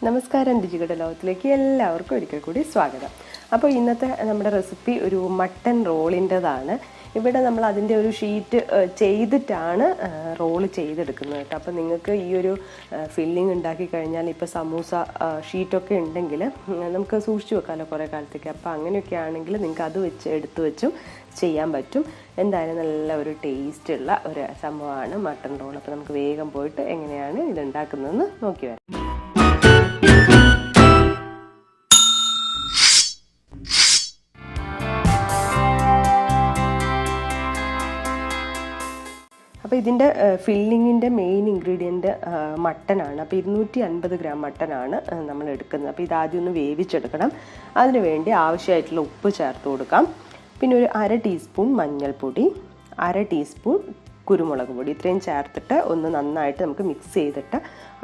നമസ്കാരം, രുചിയുടെ ലോകത്തിലേക്ക് എല്ലാവർക്കും ഒരിക്കൽ കൂടി സ്വാഗതം. അപ്പോൾ ഇന്നത്തെ നമ്മുടെ റെസിപ്പി ഒരു മട്ടൺ റോളിൻ്റെതാണ്. ഇവിടെ നമ്മൾ അതിൻ്റെ ഒരു ഷീറ്റ് ചെയ്തിട്ടാണ് റോള് ചെയ്തെടുക്കുന്നത് കേട്ടോ. അപ്പോൾ നിങ്ങൾക്ക് ഈ ഒരു ഫില്ലിംഗ് ഉണ്ടാക്കി കഴിഞ്ഞാൽ ഇപ്പോൾ സമൂസ ഷീറ്റൊക്കെ ഉണ്ടെങ്കിൽ നമുക്ക് സൂക്ഷിച്ച് വെക്കാമല്ലോ കുറേ കാലത്തേക്ക്. അപ്പോൾ അങ്ങനെയൊക്കെ ആണെങ്കിൽ നിങ്ങൾക്ക് അത് എടുത്തു വെച്ചും ചെയ്യാൻ പറ്റും. എന്തായാലും നല്ല ഒരു ടേസ്റ്റുള്ള ഒരു സംഭവമാണ് മട്ടൺ റോൾ. അപ്പോൾ നമുക്ക് വേഗം പോയിട്ട് എങ്ങനെയാണ് ഇത് ഉണ്ടാക്കുന്നതെന്ന് നോക്കി വരാം. അപ്പോൾ ഇതിൻ്റെ ഫില്ലിങ്ങിൻ്റെ മെയിൻ ഇൻഗ്രീഡിയൻറ്റ് മട്ടനാണ്. അപ്പോൾ 250 ഗ്രാം മട്ടനാണ് നമ്മൾ എടുക്കുന്നത്. അപ്പോൾ ഇതാദ്യം ഒന്ന് വേവിച്ചെടുക്കണം. അതിന് വേണ്ടി ആവശ്യമായിട്ടുള്ള ഉപ്പ് ചേർത്ത് കൊടുക്കാം. പിന്നെ ഒരു 1/2 ടീസ്പൂൺ മഞ്ഞൾപ്പൊടി, 1/2 ടീസ്പൂൺ കുരുമുളക് പൊടി, ഇത്രയും ചേർത്തിട്ട് ഒന്ന് നന്നായിട്ട് നമുക്ക് മിക്സ് ചെയ്തിട്ട്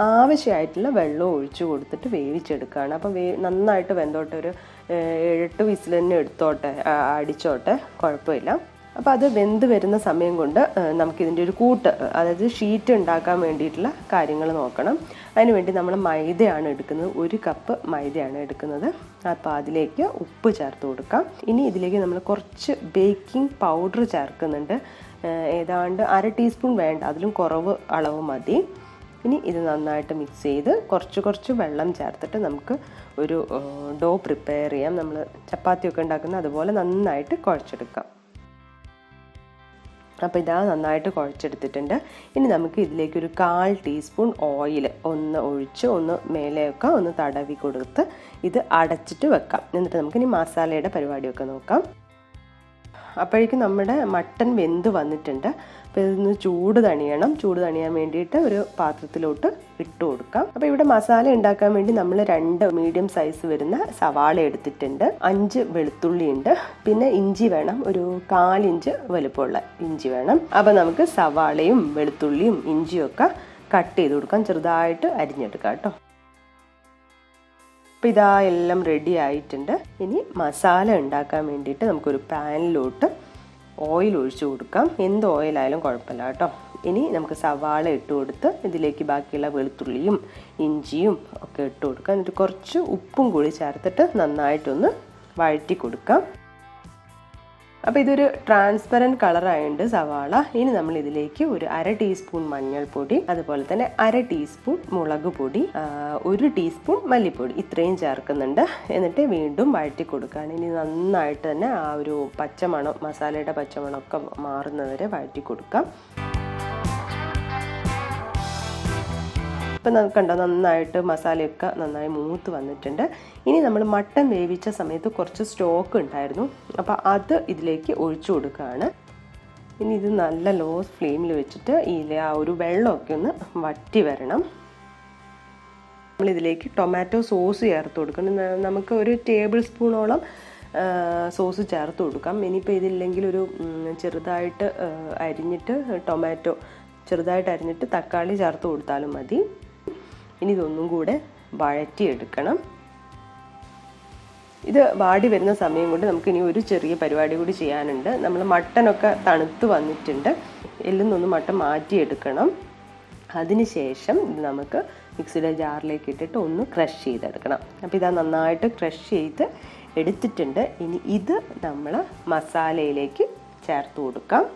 ആവശ്യമായിട്ടുള്ള വെള്ളം ഒഴിച്ചു കൊടുത്തിട്ട് വേവിച്ചെടുക്കുകയാണ്. അപ്പോൾ നന്നായിട്ട് വെന്തോട്ടെ, ഒരു 7-8 വിസിൽ തന്നെ എടുത്തോട്ടെ, അടിച്ചോട്ടെ, കുഴപ്പമില്ല. അപ്പോൾ അത് വെന്ത് വരുന്ന സമയം കൊണ്ട് നമുക്കിതിൻ്റെ ഒരു കൂട്ട്, അതായത് ഷീറ്റ് ഉണ്ടാക്കാൻ വേണ്ടിയിട്ടുള്ള കാര്യങ്ങൾ നോക്കണം. അതിനുവേണ്ടി നമ്മൾ മൈദയാണ് എടുക്കുന്നത്. 1 കപ്പ് മൈദയാണ് എടുക്കുന്നത്. അപ്പോൾ അതിലേക്ക് ഉപ്പ് ചേർത്ത് കൊടുക്കാം. ഇനി ഇതിലേക്ക് നമ്മൾ കുറച്ച് ബേക്കിംഗ് പൗഡർ ചേർക്കുന്നുണ്ട്. ഏതാണ്ട് 1/2 ടീസ്പൂൺ വേണ്ട, അതിലും കുറവ് അളവ് മതി. ഇനി ഇത് നന്നായിട്ട് മിക്സ് ചെയ്ത് കുറച്ച് വെള്ളം ചേർത്തിട്ട് നമുക്ക് ഒരു ഡോ പ്രിപ്പയർ ചെയ്യാം. നമ്മൾ ചപ്പാത്തിയൊക്കെ ഉണ്ടാക്കുന്ന അതുപോലെ നന്നായിട്ട് കുഴച്ചെടുക്കാം. അപ്പോൾ ഇതാ നന്നായിട്ട് കുഴച്ചെടുത്തിട്ടുണ്ട്. ഇനി നമുക്ക് ഇതിലേക്ക് ഒരു 1/4 ടീസ്പൂൺ ഓയിൽ ഒന്ന് ഒഴിച്ച് ഒന്ന് മേലെയൊക്കെ ഒന്ന് തടവി കൊടുത്ത് ഇത് അടച്ചിട്ട് വെക്കാം. എന്നിട്ട് നമുക്കിനി മസാലയുടെ പരിപാടിയൊക്കെ നോക്കാം. അപ്പോഴേക്കും നമ്മുടെ മട്ടൻ വെന്ത് വന്നിട്ടുണ്ട്. അപ്പോൾ ഇതൊന്ന് ചൂട് തണിയാൻ വേണ്ടിയിട്ട് ഒരു പാത്രത്തിലോട്ട് ഇട്ട് കൊടുക്കാം. അപ്പോൾ ഇവിടെ മസാല ഉണ്ടാക്കാൻ വേണ്ടി നമ്മൾ 2 മീഡിയം സൈസ് വരുന്ന സവാള എടുത്തിട്ടുണ്ട്, 5 വെളുത്തുള്ളി ഉണ്ട്, പിന്നെ ഇഞ്ചി വേണം, ഒരു 1/4 ഇഞ്ച് വലുപ്പമുള്ള ഇഞ്ചി വേണം. അപ്പോൾ നമുക്ക് സവാളയും വെളുത്തുള്ളിയും ഇഞ്ചിയും ഒക്കെ കട്ട് ചെയ്ത് കൊടുക്കാം, ചെറുതായിട്ട് അരിഞ്ഞെടുക്കാം കേട്ടോ. അപ്പോൾ ഇതാ എല്ലാം റെഡി ആയിട്ടുണ്ട്. ഇനി മസാല ഉണ്ടാക്കാൻ വേണ്ടിയിട്ട് നമുക്കൊരു പാനിലോട്ട് ഓയിൽ ഒഴിച്ചു കൊടുക്കാം. എന്ത് ഓയിലായാലും കുഴപ്പമില്ല കേട്ടോ. ഇനി നമുക്ക് സവാള ഇട്ട് കൊടുത്ത് ഇതിലേക്ക് ബാക്കിയുള്ള വെളുത്തുള്ളിയും ഇഞ്ചിയും ഒക്കെ ഇട്ട് കൊടുക്കാം. എന്നിട്ട് കുറച്ച് ഉപ്പും കൂടി ചേർത്തിട്ട് നന്നായിട്ടൊന്ന് വഴറ്റി കൊടുക്കാം. അപ്പോൾ ഇതൊരു ട്രാൻസ്പെറൻറ്റ് കളറായുണ്ട് സവാള. ഇനി നമ്മൾ ഇതിലേക്ക് ഒരു 1/2 ടീസ്പൂൺ മഞ്ഞൾപ്പൊടി, അതുപോലെ തന്നെ 1/2 ടീസ്പൂൺ മുളക് പൊടി, 1 ടീസ്പൂൺ മല്ലിപ്പൊടി, ഇത്രയും ചേർക്കുന്നുണ്ട്. എന്നിട്ട് വീണ്ടും വഴറ്റി കൊടുക്കുകയാണ്. ഇനി നന്നായിട്ട് തന്നെ ആ ഒരു പച്ചമണം, മസാലയുടെ പച്ചമണമൊക്കെ മാറുന്നവരെ വഴറ്റി കൊടുക്കാം. ഇപ്പം കണ്ടോ, നന്നായിട്ട് മസാലയൊക്കെ നന്നായി മൂത്ത് വന്നിട്ടുണ്ട്. ഇനി നമ്മൾ മട്ടൻ വേവിച്ച സമയത്ത് കുറച്ച് സ്റ്റോക്ക് ഉണ്ടായിരുന്നു, അപ്പോൾ അത് ഇതിലേക്ക് ഒഴിച്ചു കൊടുക്കുകയാണ്. ഇനി ഇത് നല്ല ലോ ഫ്ലെയിമിൽ വെച്ചിട്ട് ആ ഒരു വെള്ളമൊക്കെ ഒന്ന് വറ്റി വരണം. നമ്മളിതിലേക്ക് ടൊമാറ്റോ സോസ് ചേർത്ത് കൊടുക്കണം. നമുക്ക് ഒരു ടേബിൾ സ്പൂണോളം സോസ് ചേർത്ത് കൊടുക്കാം. ഇനിയിപ്പോൾ ഇതില്ലെങ്കിൽ ഒരു ചെറുതായിട്ട് അരിഞ്ഞിട്ട് തക്കാളി ചേർത്ത് കൊടുത്താലും മതി. ഇനി ഇതൊന്നും കൂടെ വഴറ്റിയെടുക്കണം. ഇത് വാടി വരുന്ന സമയം കൊണ്ട് നമുക്ക് ഇനി ഒരു ചെറിയ പരിപാടി കൂടി ചെയ്യാനുണ്ട്. നമ്മൾ മട്ടനൊക്കെ തണുത്ത് വന്നിട്ടുണ്ട്, എല്ലുന്നൊന്ന് മട്ടൻ മാറ്റിയെടുക്കണം. അതിനുശേഷം ഇത് നമുക്ക് മിക്സിയുടെ ജാറിലേക്ക് ഇട്ടിട്ട് ഒന്ന് ക്രഷ് ചെയ്തെടുക്കണം. അപ്പോൾ ഇതാ നന്നായിട്ട് ക്രഷ് ചെയ്ത് എടുത്തിട്ടുണ്ട്. ഇനി ഇത് നമ്മൾ മസാലയിലേക്ക് ചേർത്ത് കൊടുക്കാം.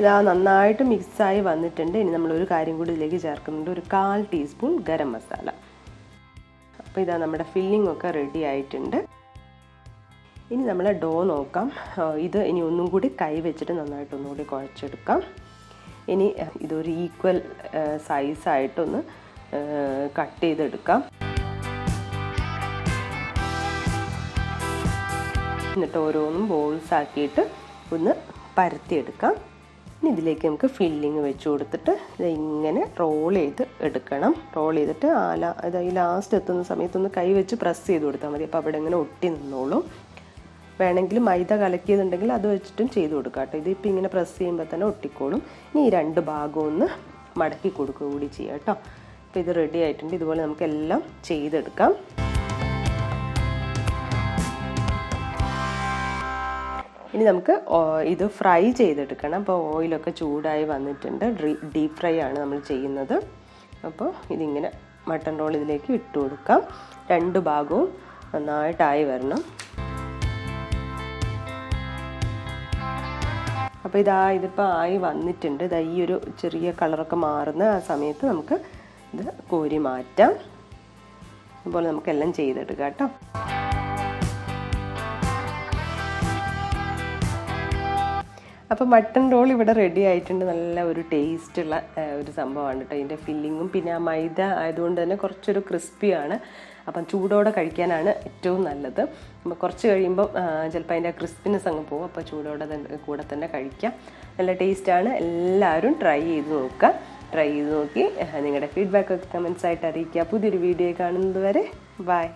ഇതാ നന്നായിട്ട് മിക്സായി വന്നിട്ടുണ്ട്. ഇനി നമ്മളൊരു കാര്യം കൂടി ഇതിലേക്ക് ചേർക്കുന്നുണ്ട്, ഒരു 1/4 ടീസ്പൂൺ ഗരം മസാല. അപ്പോൾ ഇതാ നമ്മുടെ ഫില്ലിംഗ് ഒക്കെ റെഡി ആയിട്ടുണ്ട്. ഇനി നമ്മൾ ഡോ നോക്കാം. ഇത് ഇനി ഒന്നും കൂടി കൈ വെച്ചിട്ട് നന്നായിട്ട് ഒന്നുകൂടി കുഴച്ചെടുക്കാം. ഇനി ഇതൊരു ഈക്വൽ സൈസായിട്ടൊന്ന് കട്ട് ചെയ്തെടുക്കാം. എന്നിട്ട് ഓരോന്നും ബോൾസ് ആക്കിയിട്ട് ഒന്ന് പരത്തിയെടുക്കാം. ഇനി ഇതിലേക്ക് നമുക്ക് ഫില്ലിങ് വെച്ച് കൊടുത്തിട്ട് ഇതിങ്ങനെ റോൾ ചെയ്ത് എടുക്കണം. റോൾ ചെയ്തിട്ട് ഈ ലാസ്റ്റ് എത്തുന്ന സമയത്തൊന്ന് കൈ വെച്ച് പ്രസ് ചെയ്ത് കൊടുത്താൽ മതി. അപ്പോൾ അവിടെ ഇങ്ങനെ ഒട്ടി നിന്നോളും. വേണമെങ്കിൽ മൈദ കലക്കിയതുണ്ടെങ്കിൽ അത് വെച്ചിട്ടും ചെയ്ത് കൊടുക്കാം കേട്ടോ. ഇതിപ്പോൾ ഇങ്ങനെ പ്രസ് ചെയ്യുമ്പോൾ തന്നെ ഒട്ടിക്കോളും. ഇനി ഈ 2 ഭാഗവും ഒന്ന് മടക്കി കൊടുക്കുക കൂടി ചെയ്യാം കേട്ടോ. അപ്പോൾ ഇത് റെഡി ആയിട്ടുണ്ട്. ഇതുപോലെ നമുക്കെല്ലാം ചെയ്തെടുക്കാം. ഇനി നമുക്ക് ഇത് ഫ്രൈ ചെയ്തെടുക്കണം. അപ്പോൾ ഓയിലൊക്കെ ചൂടായി വന്നിട്ടുണ്ട്. ഡീപ്പ് ഫ്രൈ ആണ് നമ്മൾ ചെയ്യുന്നത്. അപ്പോൾ ഇതിങ്ങനെ മട്ടൺ റോൾ ഇതിലേക്ക് ഇട്ട് കൊടുക്കാം. 2 ഭാഗവും നന്നായിട്ടായി വരണം. അപ്പോൾ ഇതിപ്പോൾ ആയി വന്നിട്ടുണ്ട്. ഈ ഒരു ചെറിയ കളറൊക്കെ മാറുന്ന ആ സമയത്ത് നമുക്ക് ഇത് കോരി മാറ്റാം. അതുപോലെ നമുക്കെല്ലാം ചെയ്തെടുക്കാം കേട്ടോ. അപ്പോൾ മട്ടൺ റോൾ ഇവിടെ റെഡി ആയിട്ടുണ്ട്. നല്ല ഒരു ടേസ്റ്റുള്ള ഒരു സംഭവമാണ് കേട്ടോ. ഇതിൻ്റെ ഫില്ലിങ്ങും പിന്നെ ആ മൈദ ആയതുകൊണ്ട് തന്നെ കുറച്ചൊരു ക്രിസ്പിയാണ്. അപ്പം ചൂടോടെ കഴിക്കാനാണ് ഏറ്റവും നല്ലത്. അപ്പോൾ കുറച്ച് കഴിയുമ്പോൾ ചിലപ്പോൾ അതിൻ്റെ ക്രിസ്പിനെസ് അങ്ങ് പോകും. അപ്പോൾ ചൂടോടെ കൂടെ തന്നെ കഴിക്കാം. നല്ല ടേസ്റ്റാണ്. എല്ലാവരും ട്രൈ ചെയ്ത് നോക്കുക. ട്രൈ ചെയ്ത് നോക്കി നിങ്ങളുടെ ഫീഡ്ബാക്കൊക്കെ കമൻസ് ആയിട്ട് അറിയിക്കുക. പുതിയൊരു വീഡിയോ കാണുന്നത് വരെ ബൈ.